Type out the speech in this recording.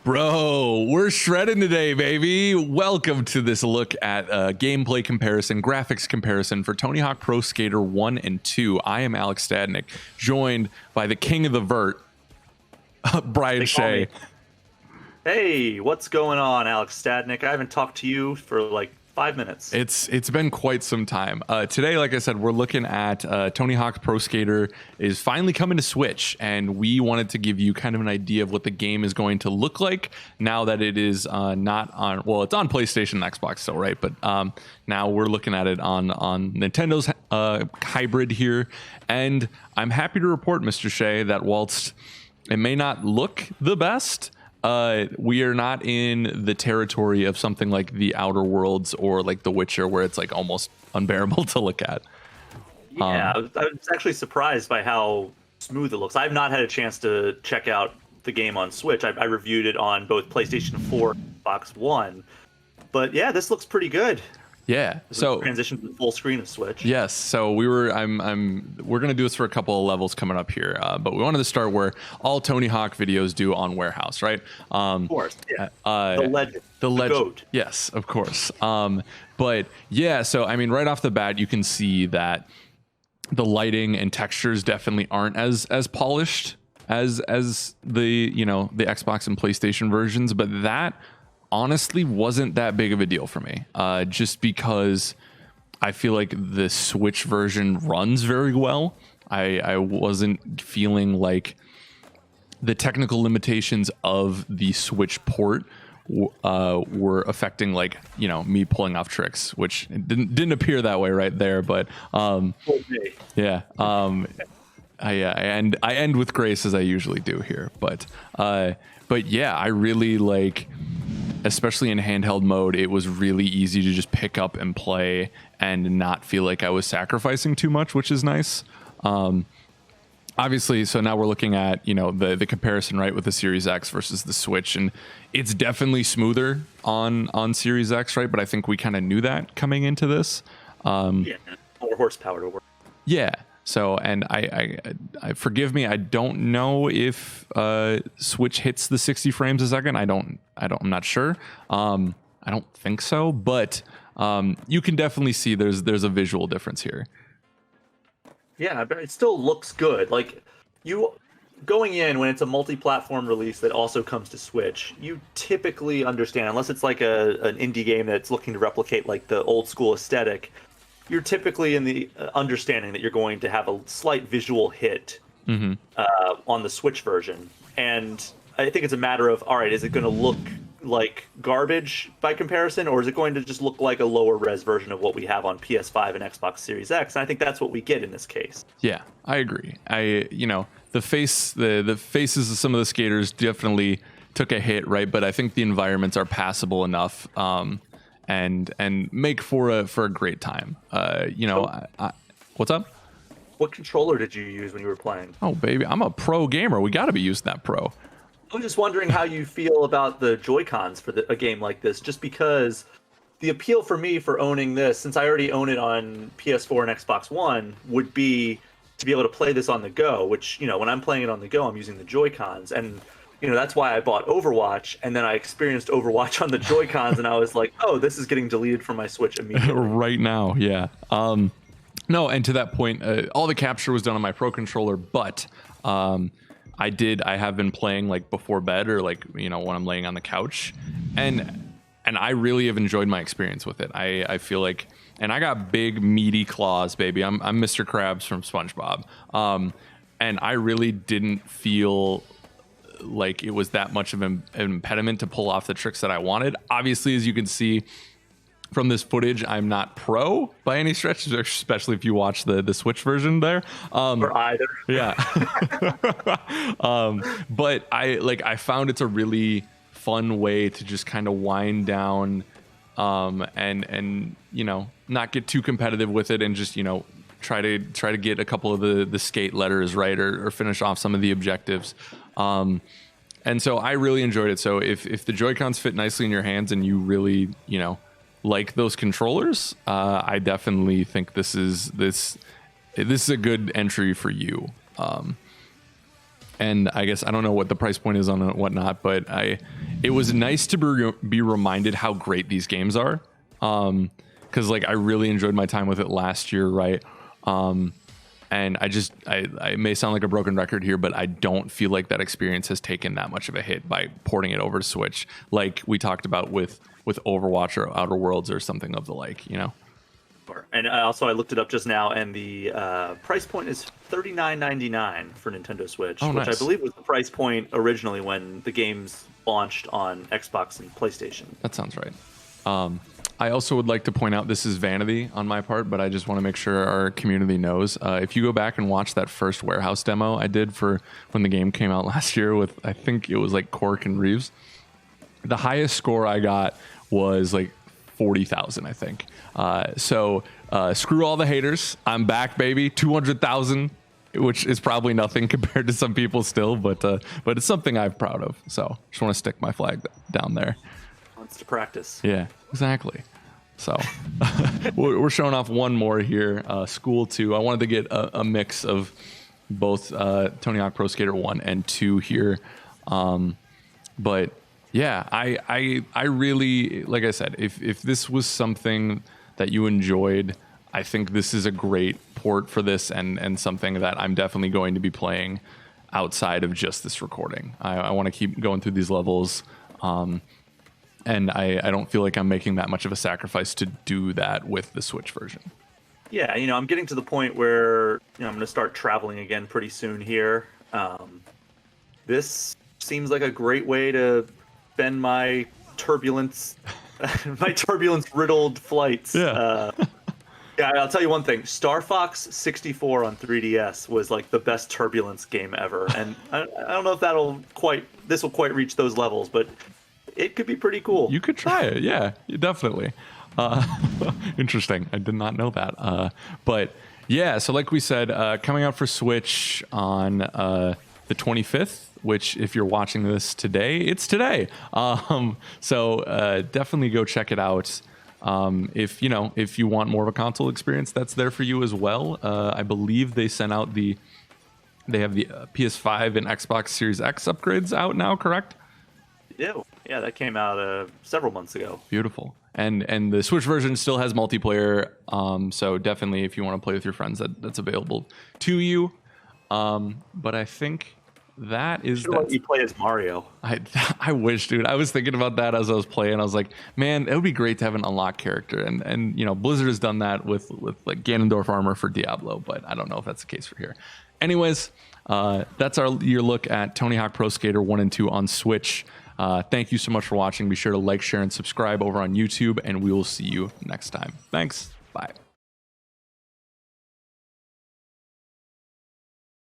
Bro, we're shredding today, baby. Welcome to this look at gameplay comparison, graphics comparison for Tony Hawk Pro Skater 1 and 2. I am Alex Stadnik, joined by the king of the vert, Brian Shea. Hey, what's going on, Alex Stadnik? I haven't talked to you for like 5 minutes. It's been quite some time. Today, like I said, we're looking at Tony Hawk Pro Skater is finally coming to Switch, and we wanted to give you kind of an idea of what the game is going to look like now that it is not on. Well, it's on PlayStation and Xbox still, right? But now we're looking at it on Nintendo's hybrid here, and I'm happy to report, Mr. Shea, that whilst it may not look the best, we are not in the territory of something like the Outer Worlds or like The Witcher, where it's like almost unbearable to look at. Yeah, I was actually surprised by how smooth it looks. I've not had a chance to check out the game on Switch. I reviewed it on both PlayStation 4 and Xbox One. But yeah, this looks pretty good. Yeah. So transition to the full screen of Switch. Yes. So we're gonna do this for a couple of levels coming up here, but we wanted to start where all Tony Hawk videos do on Warehouse, right? Of course. Yeah. The legend. The legend. Goat. Yes, of course. But yeah. So I mean, right off the bat, you can see that the lighting and textures definitely aren't as polished as the the Xbox and PlayStation versions, but that honestly wasn't that big of a deal for me, just because I feel like the Switch version runs very well. I wasn't feeling like the technical limitations of the Switch port were affecting me pulling off tricks, which didn't appear that way right there. But yeah, I end with grace, as I usually do here. But yeah, I really like. Especially in handheld mode, it was really easy to just pick up and play and not feel like I was sacrificing too much, which is nice. Obviously, so now we're looking at the comparison, right, with the Series X versus the Switch, and it's definitely smoother on Series X, right? But I think we kind of knew that coming into this. Yeah, more horsepower to work. Yeah. So, and I forgive me, I don't know if Switch hits the 60 frames a second. I'm not sure. I don't think so, but you can definitely see there's a visual difference here. Yeah, but it still looks good. Like, you going in when it's a multi-platform release that also comes to Switch, you typically understand, unless it's like an indie game that's looking to replicate like the old school aesthetic, you're typically in the understanding that you're going to have a slight visual hit on the Switch version. And I think it's a matter of, all right, is it going to look like garbage by comparison, or is it going to just look like a lower res version of what we have on PS5 and Xbox Series X? And I think that's what we get in this case. Yeah, I agree. The faces of some of the skaters definitely took a hit, right? But I think the environments are passable enough. And make for a great time. What's up? What controller did you use when you were playing? Oh, baby, I'm a pro gamer. We got to be using that pro. I'm just wondering how you feel about the Joy-Cons for a game like this, just because the appeal for me for owning this, since I already own it on PS4 and Xbox One, would be to be able to play this on the go, which, when I'm playing it on the go, I'm using the Joy-Cons. And that's why I bought Overwatch, and then I experienced Overwatch on the Joy-Cons, and I was like, oh, this is getting deleted from my Switch immediately. Right now, yeah. No, and to that point, all the capture was done on my Pro Controller, but I have been playing like before bed or like, when I'm laying on the couch, and I really have enjoyed my experience with it. I feel like, and I got big, meaty claws, baby. I'm Mr. Krabs from SpongeBob. And I really didn't feel like it was that much of an impediment to pull off the tricks that I wanted. Obviously, as you can see from this footage, I'm not pro by any stretch, especially if you watch the Switch version there. Or either. Yeah. But I found it's a really fun way to just kind of wind down and not get too competitive with it, and just try to get a couple of the skate letters right, or finish off some of the objectives. And so I really enjoyed it. So if the Joy-Cons fit nicely in your hands and you really, like those controllers, I definitely think this is a good entry for you. And I guess I don't know what the price point is on it and whatnot, but it was nice to be reminded how great these games are. Because like I really enjoyed my time with it last year, right? And I may sound like a broken record here, but I don't feel like that experience has taken that much of a hit by porting it over to Switch, like we talked about with Overwatch or Outer Worlds or something of the like, you know. And also, I looked it up just now, and the price point is $39.99 for Nintendo Switch, which I believe was the price point originally when the games launched on Xbox and PlayStation. That sounds right. I also would like to point out, this is vanity on my part, but I just want to make sure our community knows. If you go back and watch that first warehouse demo I did for when the game came out last year with, I think it was like Cork and Reeves, the highest score I got was like 40,000, I think. So screw all the haters. I'm back, baby. 200,000, which is probably nothing compared to some people still, but it's something I'm proud of. So just want to stick my flag down there. Wants to practice. Yeah, exactly. So we're showing off one more here. School 2. I wanted to get a mix of both Tony Hawk Pro Skater 1 and 2 here. But yeah, I really, like I said, if this was something that you enjoyed, I think this is a great port for this and something that I'm definitely going to be playing outside of just this recording. I want to keep going through these levels. And I don't feel like I'm making that much of a sacrifice to do that with the Switch version. Yeah, I'm getting to the point where I'm going to start traveling again pretty soon here. This seems like a great way to spend my turbulence riddled flights. Yeah. Yeah, I'll tell you one thing. Star Fox 64 on 3DS was like the best turbulence game ever, and I don't know if this will quite reach those levels, but it could be pretty cool. You could try it. Yeah, definitely. Interesting. I did not know that. But yeah, so like we said, coming out for Switch on the 25th, which if you're watching this today, it's today. So definitely go check it out. If you want more of a console experience, that's there for you as well. I believe they sent out they have the PS5 and Xbox Series X upgrades out now, correct? Yeah, that came out several months ago. Beautiful. And the Switch version still has multiplayer, so definitely if you want to play with your friends, that's available to you. But I think that is that. Let you play as Mario. I wish, dude. I was thinking about that as I was playing. I was like, man, it would be great to have an unlocked character. And Blizzard has done that with like Ganondorf armor for Diablo, but I don't know if that's the case for here. Anyways, that's your look at Tony Hawk Pro Skater 1 and 2 on Switch. Thank you so much for watching. Be sure to like, share, and subscribe over on YouTube, and we will see you next time. Thanks. Bye.